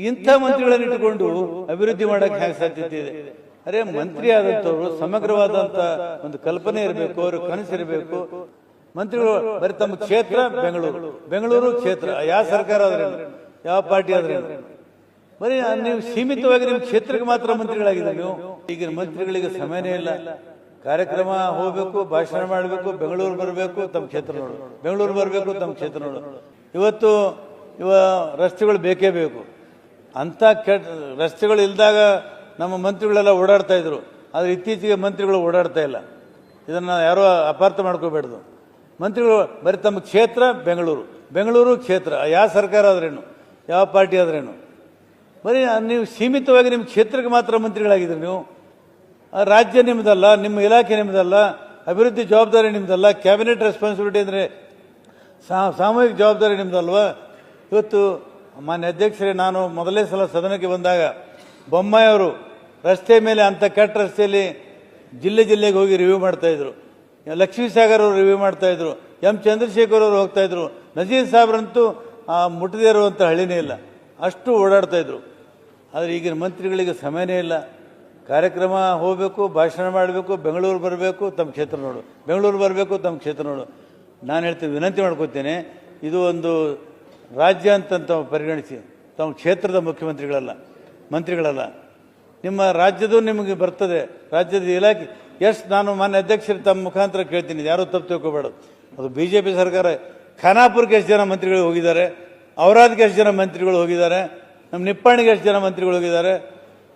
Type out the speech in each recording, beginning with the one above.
ಇಂಥ ಮಂತ್ರಿಗಳನ್ನು ಇಟ್ಟುಕೊಂಡು ಅಭಿವೃದ್ಧಿ ಮಾಡಕ್ಕೆ ಹೇಗೆ ಸಾಧ್ಯತೆ ಇದೆ? ಅರೆ, ಮಂತ್ರಿ ಆದಂತವ್ರು ಸಮಗ್ರವಾದಂತ ಒಂದು ಕಲ್ಪನೆ ಇರಬೇಕು, ಅವರು ಕನಸಿರಬೇಕು. ಮಂತ್ರಿಗಳು ಬರೀ ತಮ್ಮ ಕ್ಷೇತ್ರ ಬೆಂಗಳೂರು ಕ್ಷೇತ್ರ, ಯಾವ ಸರ್ಕಾರ ಆದ್ರೆ ಯಾವ ಪಾರ್ಟಿ ಆದ್ರೆ ಬರೀ ನೀವು ಸೀಮಿತವಾಗಿ ನಿಮ್ಮ ಕ್ಷೇತ್ರಕ್ಕೆ ಮಾತ್ರ ಮಂತ್ರಿಗಳಾಗಿದ್ದಾರೆ. ನೀವು ಈಗಿನ ಮಂತ್ರಿಗಳಿಗೆ ಸಮಯನೇ ಇಲ್ಲ. ಕಾರ್ಯಕ್ರಮ ಹೋಗ್ಬೇಕು, ಭಾಷಣ ಮಾಡಬೇಕು, ಬೆಂಗಳೂರು ಬರಬೇಕು, ತಮ್ಮ ಕ್ಷೇತ್ರ ನೋಡು, ಬೆಂಗಳೂರು ಬರಬೇಕು, ತಮ್ಮ ಕ್ಷೇತ್ರ ನೋಡು. ಇವತ್ತು ರಸ್ತೆಗಳು ಬೇಕೇ ಬೇಕು. ಅಂತ ರಸ್ತೆಗಳು ಇಲ್ದಾಗ ನಮ್ಮ ಮಂತ್ರಿಗಳೆಲ್ಲ ಓಡಾಡ್ತಾ ಇದ್ರು. ಆದರೆ ಇತ್ತೀಚೆಗೆ ಮಂತ್ರಿಗಳು ಓಡಾಡ್ತಾ ಇಲ್ಲ. ಇದನ್ನ ಯಾರೋ ಅಪಾರ್ಥ ಮಾಡ್ಕೋಬೇಡ್ದು. ಮಂತ್ರಿಗಳು ಬರೀ ತಮ್ಮ ಕ್ಷೇತ್ರ ಬೆಂಗಳೂರು ಕ್ಷೇತ್ರ, ಯಾವ ಸರ್ಕಾರ ಆದ್ರೇನು ಯಾವ ಪಾರ್ಟಿ ಆದ್ರೇನು ಬರೀ ನೀವು ಸೀಮಿತವಾಗಿ ನಿಮ್ಮ ಕ್ಷೇತ್ರಕ್ಕೆ ಮಾತ್ರ ಮಂತ್ರಿಗಳಾಗಿದ್ರಿ. ನೀವು ರಾಜ್ಯ ನಿಮ್ಮದಲ್ಲ, ನಿಮ್ಮ ಇಲಾಖೆ ನಿಮ್ಮದಲ್ಲ, ಅಭಿವೃದ್ಧಿ ಜವಾಬ್ದಾರಿ ನಿಮ್ಮದಲ್ಲ, ಕ್ಯಾಬಿನೆಟ್ ರೆಸ್ಪಾನ್ಸಿಬಿಲಿಟಿ ಅಂದರೆ ಸಾಮೂಹಿಕ ಜವಾಬ್ದಾರಿ ನಿಮ್ಮದಲ್ವಾ? ಇವತ್ತು ಮಾನ್ಯ ಅಧ್ಯಕ್ಷರೇ, ನಾನು ಮೊದಲೇ ಸಲ ಸದನಕ್ಕೆ ಬಂದಾಗ ಬೊಮ್ಮಾಯಿ ಅವರು ರಸ್ತೆ ಮೇಲೆ ಅಂಥ ಕೆಟ್ಟ ರಸ್ತೆಯಲ್ಲಿ ಜಿಲ್ಲೆಗೆ ಹೋಗಿ ರಿವ್ಯೂ ಮಾಡ್ತಾ ಇದ್ರು. ಲಕ್ಷ್ಮೀ ಸಾಗರ್ ಅವರು ರಿವ್ಯೂ ಮಾಡ್ತಾ ಇದ್ರು. ಎಂ ಚಂದ್ರಶೇಖರ್ ಅವರು ಹೋಗ್ತಾ ಇದ್ರು. ನಜೀರ್ ಸಾಬ್ರಂತೂ ಮುಟ್ಟದೇ ಇರುವಂಥ ಹಳ್ಳಿನೇ ಇಲ್ಲ, ಅಷ್ಟು ಓಡಾಡ್ತಾ ಇದ್ರು. ಆದರೆ ಈಗಿನ ಮಂತ್ರಿಗಳಿಗೆ ಸಮಯನೇ ಇಲ್ಲ. ಕಾರ್ಯಕ್ರಮ ಹೋಗಬೇಕು, ಭಾಷಣ ಮಾಡಬೇಕು, ಬೆಂಗಳೂರು ಬರಬೇಕು, ತಮ್ಮ ಕ್ಷೇತ್ರ ನೋಡು, ಬೆಂಗಳೂರು ಬರಬೇಕು, ತಮ್ಮ ಕ್ಷೇತ್ರ ನೋಡು. ನಾನು ಹೇಳ್ತೀನಿ, ವಿನಂತಿ ಮಾಡ್ಕೋತೇನೆ, ಇದು ಒಂದು ರಾಜ್ಯ ಅಂತ ಪರಿಗಣಿಸಿ, ತಮ್ಮ ಕ್ಷೇತ್ರದ ಮಂತ್ರಿಗಳಲ್ಲ. ನಿಮ್ಮ ರಾಜ್ಯದ್ದು ನಿಮಗೆ ಬರ್ತದೆ, ರಾಜ್ಯದ ಇಲಾಖೆ ಎಷ್ಟು. ನಾನು ಮಾನ್ಯ ಅಧ್ಯಕ್ಷರು ತಮ್ಮ ಮುಖಾಂತರ ಕೇಳ್ತೀನಿ, ಯಾರೂ ತಪ್ಪು ತಿಳ್ಕೊಬೇಡ. ಅದು BJP ಸರ್ಕಾರ. ಖಾನಾಪುರಕ್ಕೆ ಎಷ್ಟು ಜನ ಮಂತ್ರಿಗಳು ಹೋಗಿದ್ದಾರೆ, ಔರಾದ್ಗೆ ಎಷ್ಟು ಜನ ಮಂತ್ರಿಗಳು ಹೋಗಿದ್ದಾರೆ, ನಮ್ಮ ನಿಪ್ಪಾಣಿಗೆ ಎಷ್ಟು ಜನ ಮಂತ್ರಿಗಳು ಹೋಗಿದ್ದಾರೆ,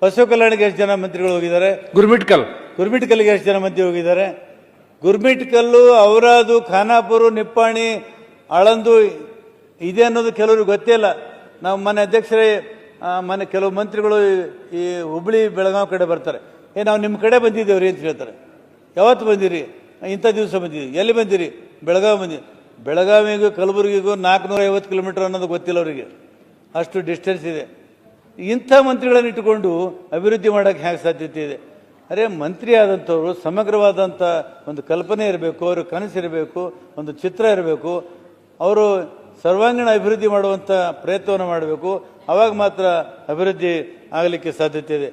ಬಸವ ಕಲ್ಯಾಣಿಗೆ ಎಷ್ಟು ಜನ ಮಂತ್ರಿಗಳು ಹೋಗಿದ್ದಾರೆ, ಗುರ್ಮಿಟ್ಕಲ್ಗೆ ಎಷ್ಟು ಜನ ಮಂತ್ರಿ ಹೋಗಿದ್ದಾರೆ. ಗುರ್ಮಿಟ್ಕಲ್ಲು, ಔರಾದು, ಖಾನಾಪುರ, ನಿಪ್ಪಾಣಿ, ಆಳಂದು ಇದೆ ಅನ್ನೋದು ಕೆಲವ್ರಿಗೆ ಗೊತ್ತೇ ಇಲ್ಲ. ನಾವು ಮಾನ್ಯ ಅಧ್ಯಕ್ಷರೇ, ಕೆಲವು ಮಂತ್ರಿಗಳು ಈ ಹುಬ್ಳಿ ಬೆಳಗಾವಿ ಕಡೆ ಬರ್ತಾರೆ. ನಾವು ನಿಮ್ಮ ಕಡೆ ಬಂದಿದ್ದೇವ್ರಿ ಅಂತ ಹೇಳ್ತಾರೆ. ಯಾವತ್ತು ಬಂದಿರಿ? ಇಂಥ ದಿವಸ ಬಂದಿದ್ದೀವಿ. ಎಲ್ಲಿ ಬಂದಿರಿ? ಬೆಳಗಾವಿ ಬಂದಿರಿ. ಬೆಳಗಾವಿಗೂ ಕಲಬುರಗಿಗೂ 450 ಕಿಲೋಮೀಟರ್ ಅನ್ನೋದು ಗೊತ್ತಿಲ್ಲ ಅವರಿಗೆ, ಅಷ್ಟು ಡಿಸ್ಟೆನ್ಸ್ ಇದೆ. ಇಂಥ ಮಂತ್ರಿಗಳನ್ನು ಇಟ್ಟುಕೊಂಡು ಅಭಿವೃದ್ಧಿ ಮಾಡೋಕ್ಕೆ ಹೇಗೆ ಸಾಧ್ಯತೆ ಇದೆ? ಅರೆ, ಮಂತ್ರಿ ಆದಂಥವ್ರು ಸಮಗ್ರವಾದಂಥ ಒಂದು ಕಲ್ಪನೆ ಇರಬೇಕು, ಅವರು ಕನಸಿರಬೇಕು, ಒಂದು ಚಿತ್ರ ಇರಬೇಕು. ಅವರು ಸರ್ವಾಂಗೀಣ ಅಭಿವೃದ್ಧಿ ಮಾಡುವಂಥ ಪ್ರಯತ್ನವನ್ನು ಮಾಡಬೇಕು. ಆವಾಗ ಮಾತ್ರ ಅಭಿವೃದ್ಧಿ ಆಗಲಿಕ್ಕೆ ಸಾಧ್ಯತೆ ಇದೆ.